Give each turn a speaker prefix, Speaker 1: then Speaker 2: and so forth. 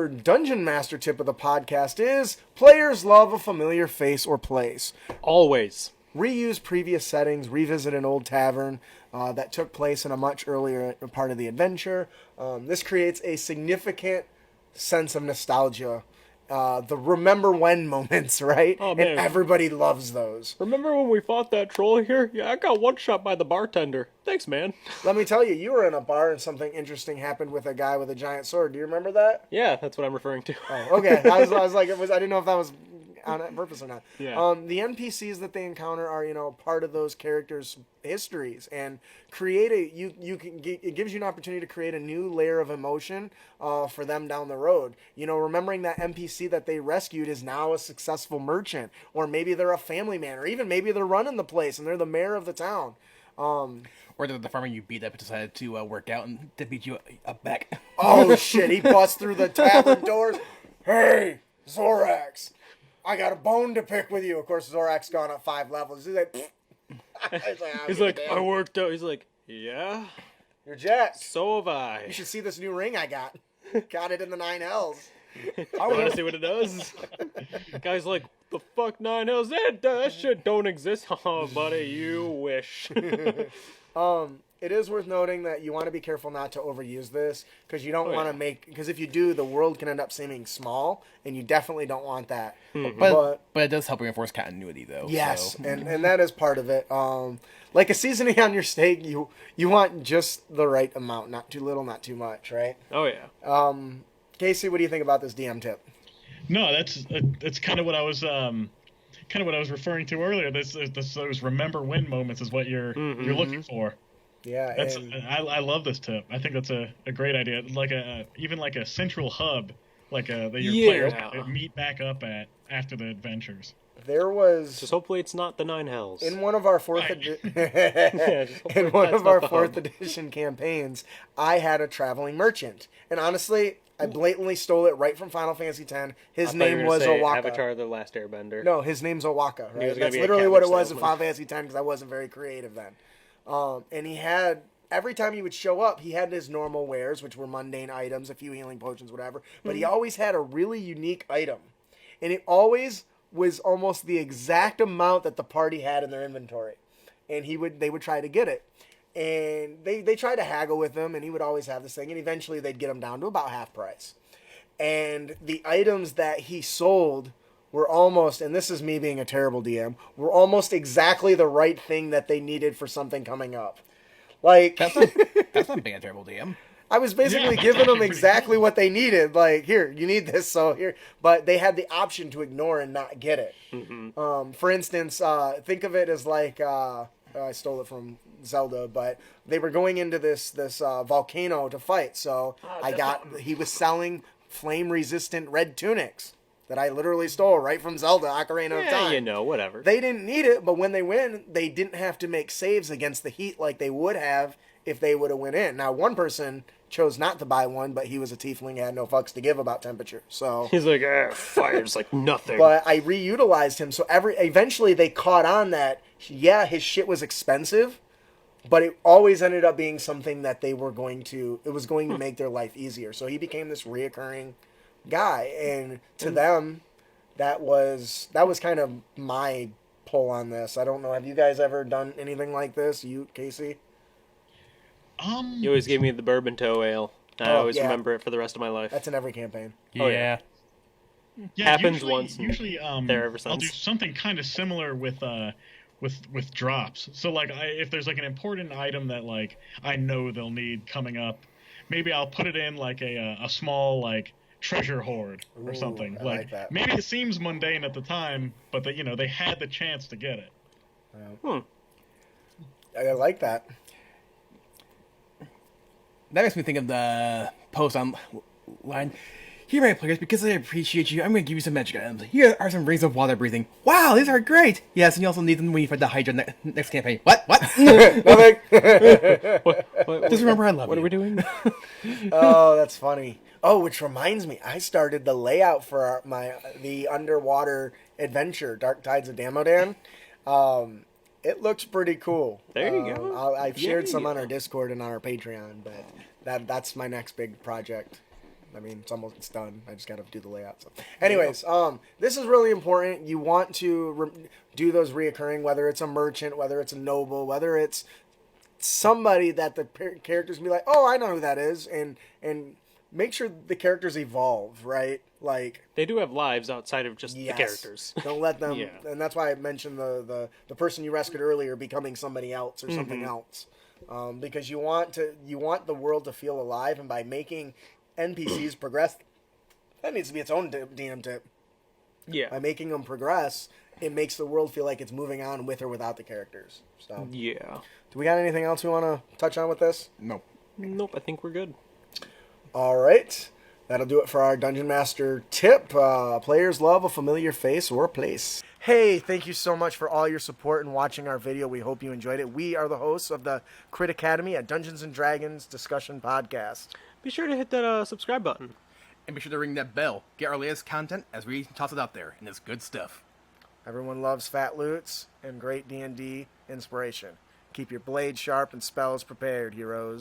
Speaker 1: our Dungeon Master tip of the podcast is players love a familiar face or place.
Speaker 2: Always.
Speaker 1: Reuse previous settings, revisit an old tavern that took place in a much earlier part of the adventure. This creates a significant sense of nostalgia. The remember when moments, right?
Speaker 2: Oh, man.
Speaker 1: And everybody loves those.
Speaker 2: Remember when we fought that troll here? Yeah, I got one shot by the bartender. Thanks, man.
Speaker 1: Let me tell you, you were in a bar and something interesting happened with a guy with a giant sword. Do you remember that?
Speaker 2: Yeah, that's what I'm referring to.
Speaker 1: Oh, okay. I was like, I didn't know if that was on purpose or not.
Speaker 2: Yeah.
Speaker 1: The NPCs that they encounter are, part of those characters' histories, and it gives you an opportunity to create a new layer of emotion for them down the road. Remembering that NPC that they rescued is now a successful merchant, or maybe they're a family man, or even maybe they're running the place and they're the mayor of the town.
Speaker 3: Or the farmer you beat up decided to work out and to beat you up back.
Speaker 1: Oh shit! He busts through the tavern doors. Hey, Zorax, I got a bone to pick with you. Of course, Zorax gone up 5 levels. He's like,
Speaker 2: He's like, I worked out. He's like, yeah,
Speaker 1: you're Jack.
Speaker 2: so have I.
Speaker 1: You should see this new ring I got. Got it in the 9 Hells.
Speaker 2: I want to see what it does. Guy's like, the fuck 9 hells? That shit don't exist. Oh, buddy, you wish.
Speaker 1: It is worth noting that you want to be careful not to overuse this, because you don't want to because if you do, the world can end up seeming small, and you definitely don't want that.
Speaker 3: But it does help reinforce continuity, though.
Speaker 1: Yes,
Speaker 3: so.
Speaker 1: and that is part of it. Like a seasoning on your steak, you want just the right amount, not too little, not too much, right?
Speaker 2: Oh, yeah.
Speaker 1: Casey, what do you think about this DM tip?
Speaker 4: No, that's kind of what I was referring to earlier. Those remember when moments is what you're looking for.
Speaker 1: Yeah,
Speaker 4: I love this tip. I think that's a great idea. Like even like a central hub, that your players meet back up at after the adventures.
Speaker 1: There was
Speaker 2: Just hopefully it's not the 9 hells.
Speaker 1: in one of our fourth edition campaigns, I had a traveling merchant, and honestly, I blatantly stole it right from Final Fantasy X. His name was Owaka.
Speaker 2: Avatar: The Last Airbender.
Speaker 1: No, his name's Owaka. Right?
Speaker 2: was gonna
Speaker 1: That's
Speaker 2: be a
Speaker 1: literally what it
Speaker 2: Catholic
Speaker 1: was in
Speaker 2: salesman.
Speaker 1: Final Fantasy X, because I wasn't very creative then. And he had, every time he would show up, he had his normal wares, which were mundane items, a few healing potions, whatever. But he always had a really unique item, and it always was almost the exact amount that the party had in their inventory, and they would try to get it, and they tried to haggle with him, and he would always have this thing, and eventually they'd get him down to about half price. And the items that he sold were almost, and this is me being a terrible DM, were almost exactly the right thing that they needed for something coming up. Like,
Speaker 3: That's not being a terrible DM.
Speaker 1: I was basically
Speaker 4: that's
Speaker 1: giving them
Speaker 4: actually
Speaker 1: exactly what they needed. Like, here, you need this, so here. But they had the option to ignore and not get it. For instance, think of it as like, I stole it from Zelda, but they were going into this volcano to fight. So he was selling flame-resistant red tunics that I literally stole right from Zelda, Ocarina of Time.
Speaker 2: Whatever.
Speaker 1: They didn't need it, but when they win, they didn't have to make saves against the heat like they would have if they would have went in. Now, one person chose not to buy one, but he was a tiefling, had no fucks to give about temperature. So
Speaker 2: He's like, fire's like nothing.
Speaker 1: but I reutilized him, so eventually they caught on that, yeah, his shit was expensive, but it always ended up being something that it was going to make their life easier. So he became this reoccurring guy, and to them, that was kind of my pull on this. I don't know, have you guys ever done anything like this, you, Casey?
Speaker 2: You always gave me the bourbon toe ale. I always remember it for the rest of my life.
Speaker 1: That's in every campaign.
Speaker 3: Yeah.
Speaker 2: Oh, yeah. Happens once.
Speaker 4: Usually,
Speaker 2: there ever
Speaker 4: I'll do
Speaker 2: since.
Speaker 4: something kind of similar with drops. So like, if there's like an important item that like I know they'll need coming up, maybe I'll put it in like a small like treasure hoard or something.
Speaker 1: I like that.
Speaker 4: Maybe it seems mundane at the time, but they had the chance to get it.
Speaker 1: I like that.
Speaker 3: That makes me think of the post online. Here, my players, because I appreciate you, I'm going to give you some magic items. Here are some rings of water breathing. Wow, these are great! Yes, and you also need them when you fight the Hydra next campaign. What?
Speaker 1: Nothing.
Speaker 3: Just remember I love
Speaker 2: What
Speaker 3: you.
Speaker 2: are we doing?
Speaker 1: Oh, that's funny. Oh, which reminds me, I started the layout for the underwater adventure, Dark Tides of Damodan. It looks pretty cool.
Speaker 2: There you go.
Speaker 1: I've shared some on our Discord and on our Patreon, but that's my next big project. I mean, it's done. I just got to do the layout. So. Anyways, this is really important. You want to do those reoccurring, whether it's a merchant, whether it's a noble, whether it's somebody that the characters can be like, oh, I know who that is, and make sure the characters evolve, right? Like,
Speaker 2: they do have lives outside of just
Speaker 1: yes,
Speaker 2: the characters.
Speaker 1: Don't let them.
Speaker 2: Yeah.
Speaker 1: And that's why I mentioned the person you rescued earlier becoming somebody else or something else, because you want the world to feel alive, and by making NPCs progress, that needs to be its own DM tip.
Speaker 2: Yeah.
Speaker 1: By making them progress, it makes the world feel like it's moving on with or without the characters. So,
Speaker 2: Yeah.
Speaker 1: do we got anything else we want to touch on with this?
Speaker 3: No.
Speaker 2: Nope, I think we're good.
Speaker 1: All right. That'll do it for our Dungeon Master tip. Players love a familiar face or a place. Hey, thank you so much for all your support and watching our video. We hope you enjoyed it. We are the hosts of the Crit Academy, a Dungeons & Dragons discussion podcast.
Speaker 2: Be sure to hit that subscribe button.
Speaker 3: And be sure to ring that bell. Get our latest content as we toss it out there, and it's good stuff.
Speaker 1: Everyone loves fat loots and great D&D inspiration. Keep your blade sharp and spells prepared, heroes.